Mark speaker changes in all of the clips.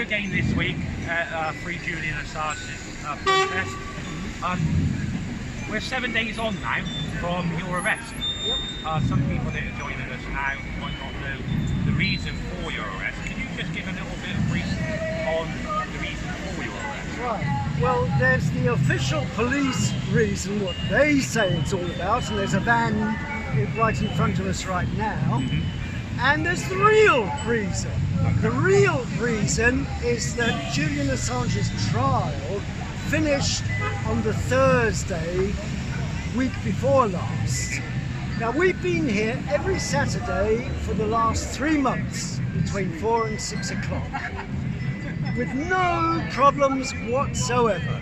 Speaker 1: again this week at Free Julian Assange Protest. We're 7 days on now from your arrest.
Speaker 2: Yep.
Speaker 1: Some people that are joining us now might not know the reason for your arrest. Can you just give a little bit of brief on the reason for your arrest?
Speaker 2: Right. Well, there's the official police reason, what they say it's all about, and there's a van right in front of us right now. And there's the real reason. The real reason is that Julian Assange's trial finished on the Thursday, week before last. Now, we've been here every Saturday for the last 3 months, between 4 and 6 o'clock, with no problems whatsoever,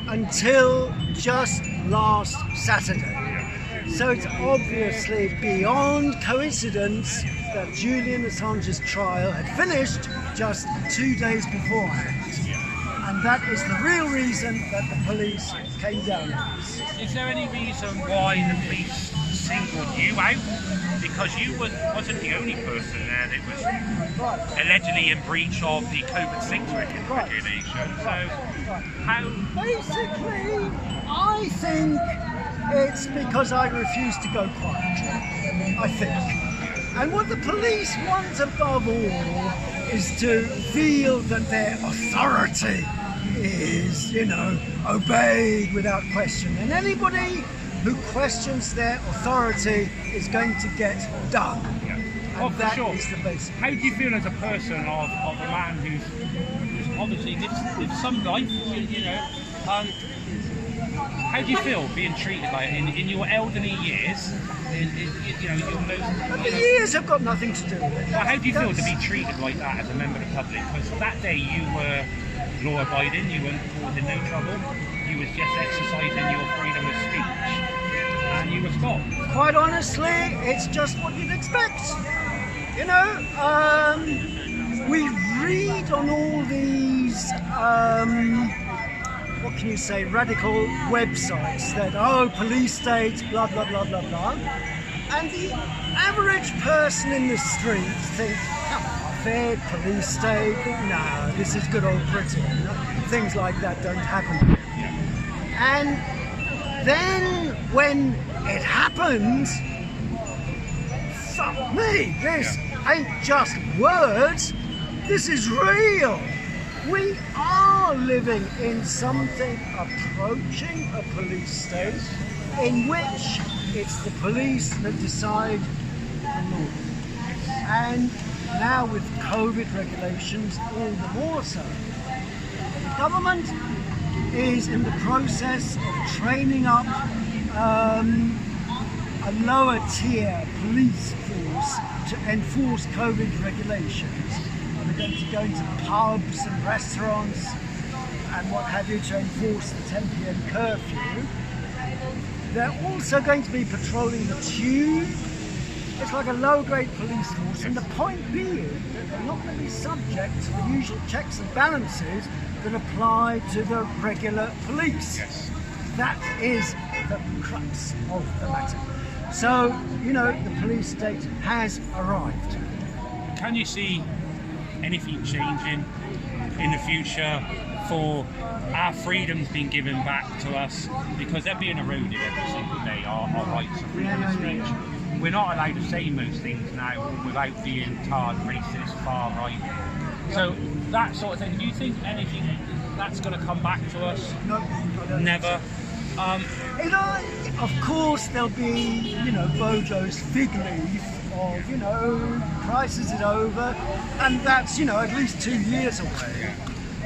Speaker 2: until just last Saturday. So it's obviously beyond coincidence that Julian Assange's trial had finished just 2 days beforehand. And that is the real reason that the police came down on us.
Speaker 1: Is there any reason why the police singled you out? Because you wasn't the only person there that was allegedly in breach of the COVID-6 regulation. So, how...
Speaker 2: Basically, I think it's because I refuse to go quietly, I think. And what the police want above all is to feel that their authority is, obeyed without question. And anybody who questions their authority is going to get done. And that is the basic.
Speaker 1: How do you feel as a person of a man who's obviously lived some life, how do you feel being treated like in your elderly years?
Speaker 2: The years have got nothing to do with it.
Speaker 1: Well, how do you feel to be treated like that as a member of the public? Because that day you were law-abiding, you weren't causing no trouble, you was just exercising your freedom of speech, and you were stopped.
Speaker 2: Quite honestly, it's just what you'd expect. We read on all these what can you say, radical websites that, police states, blah, blah, blah, blah, blah. And the average person in the street thinks, come off it, police state, no, this is good old Britain. Things like that don't happen. And then when it happens, fuck me, this ain't just words, this is real. We are living in something approaching a police state in which it's the police that decide the law. And now with COVID regulations, all the more so. The government is in the process of training up a lower tier police force to enforce COVID regulations. They're going to go into pubs and restaurants and what have you to enforce the 10 p.m. curfew. They're also going to be patrolling the tube. It's like a low-grade police force, and the point being that they're not going to be subject to the usual checks and balances that apply to the regular police.
Speaker 1: Yes.
Speaker 2: That is the crux of the matter. So, the police state has arrived.
Speaker 1: Can you see anything changing in the future for our freedoms being given back to us, because they're being eroded every single day, our rights of freedom of speech. We're not allowed to say most things now without being tarred racist, far right. So that sort of thing, do you think anything that's going to come back to us?
Speaker 2: No,
Speaker 1: never.
Speaker 2: Of course there'll be, Bojo's fig leaf of, crisis is over, and that's, at least 2 years away.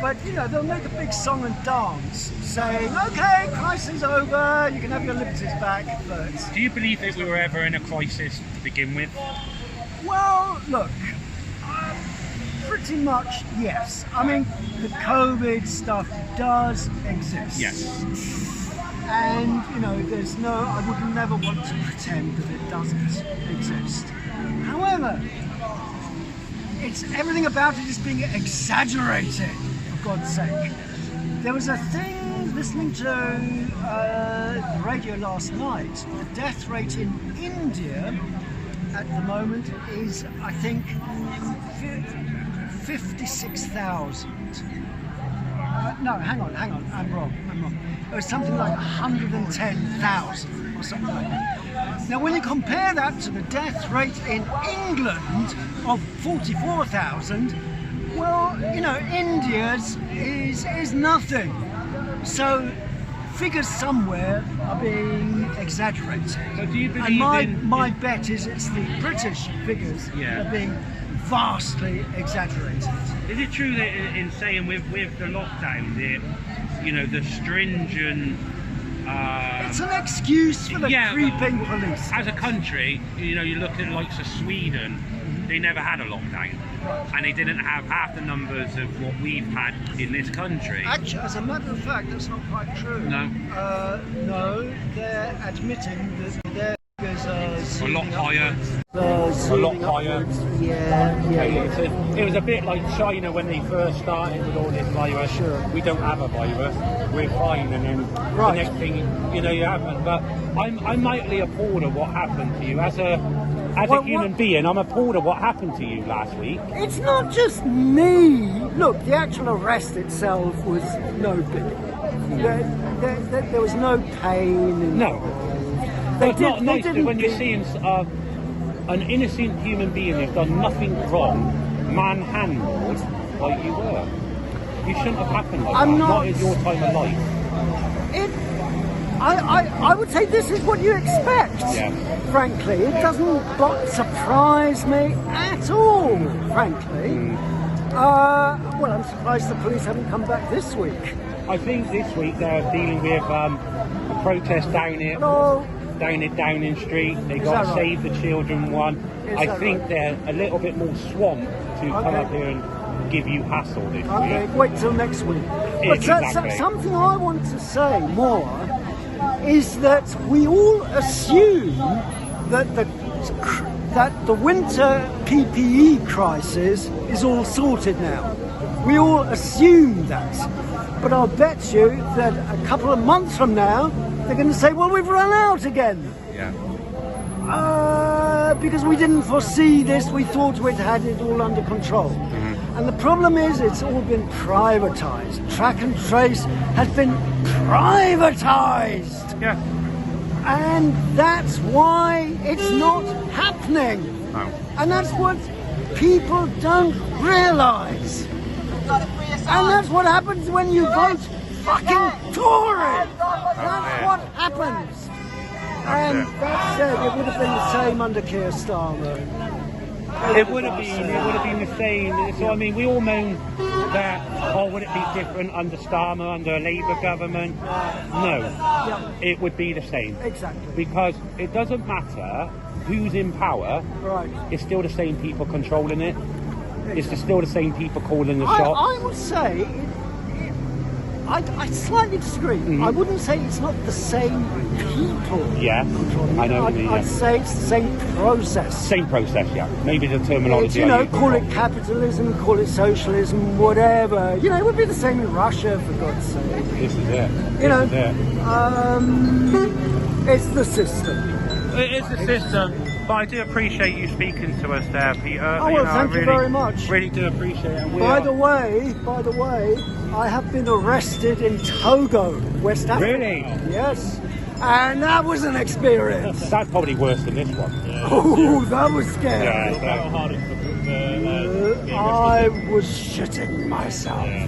Speaker 2: But, they'll make a big song and dance saying, okay, crisis over, you can have your liberties back, but...
Speaker 1: Do you believe that we were ever in a crisis to begin with?
Speaker 2: Well, look, pretty much, yes. I mean, the COVID stuff does exist.
Speaker 1: Yes.
Speaker 2: And, I would never want to pretend that it doesn't exist. However, everything about it is being exaggerated, for God's sake. There was a thing, listening to the radio last night, the death rate in India at the moment is, I think, 56,000. No, hang on, I'm wrong. It was something like 110,000 or something like that. Now, when you compare that to the death rate in England of 44,000, well, you know, India's is nothing. So, figures somewhere are being exaggerated.
Speaker 1: So do you believe
Speaker 2: and my bet is it's the British figures that are being vastly exaggerated.
Speaker 1: Is it true that in saying with the lockdown, the stringent...
Speaker 2: it's an excuse for the creeping police.
Speaker 1: As a country, you look at the likes of Sweden, they never had a lockdown. And they didn't have half the numbers of what we've had in this country.
Speaker 2: Actually, as a matter of fact, that's not quite true.
Speaker 1: No?
Speaker 2: No, they're admitting that their figures are
Speaker 1: a lot higher.
Speaker 2: A lot higher. Yeah.
Speaker 1: It was a bit like China when they first started with all this virus.
Speaker 2: Sure.
Speaker 1: We don't have a virus, we're fine, and then the next thing, you happen. But I'm mightily appalled at what happened to you as a human being. I'm appalled at what happened to you last week.
Speaker 2: It's not just me. Look, the actual arrest itself was no big. There was no pain.
Speaker 1: No. It's not nice when you're seeing an innocent human being who's done nothing wrong manhandled like you were. You shouldn't have happened like that. What is your time of life?
Speaker 2: I would say this is what you expect, frankly. It doesn't surprise me at all, frankly. Well, I'm surprised the police haven't come back this week.
Speaker 1: I think this week they're dealing with a protest down at Downing Street. They got Save the Children one. I think they're a little bit more swamped to come up here and give you hassle this week.
Speaker 2: Wait till next week. But something I want to say more is that we all assume that the winter PPE crisis is all sorted now. We all assume that. But I'll bet you that a couple of months from now, they're going to say, well, we've run out again.
Speaker 1: Yeah.
Speaker 2: Because we didn't foresee this, we thought we'd had it all under control. And the problem is, it's all been privatised. Track and trace has been privatised.
Speaker 1: Yeah.
Speaker 2: And that's why it's not happening.
Speaker 1: No.
Speaker 2: And that's what people don't realise. And that's what happens when you vote fucking Tory. That's what happens. And that said, it would have been the same under Keir Starmer.
Speaker 1: It would have been the same. So I mean, we all moan that, would it be different under Starmer, under a Labour government? No, it would be the same.
Speaker 2: Exactly.
Speaker 1: Because it doesn't matter who's in power.
Speaker 2: Right.
Speaker 1: It's still the same people controlling it. It's still the same people calling the shots.
Speaker 2: I would say, I slightly disagree. I wouldn't say it's not the same people.
Speaker 1: Yeah, I know what you mean.
Speaker 2: I'd say it's the same process.
Speaker 1: Same process, yeah. Maybe the terminology.
Speaker 2: Call it capitalism, call it socialism, whatever. It would be the same in Russia, for God's sake.
Speaker 1: This is it.
Speaker 2: It's the system.
Speaker 1: It is the system. But I do appreciate you speaking to us there, Peter.
Speaker 2: Thank you very much.
Speaker 1: Really do appreciate it.
Speaker 2: By the way, I have been arrested in Togo, West Africa.
Speaker 1: Really?
Speaker 2: Yes. And that was an experience.
Speaker 1: That's probably worse than this one.
Speaker 2: Yeah. Oh, that was scary.
Speaker 1: Yeah,
Speaker 2: I was shitting myself.
Speaker 1: Yeah,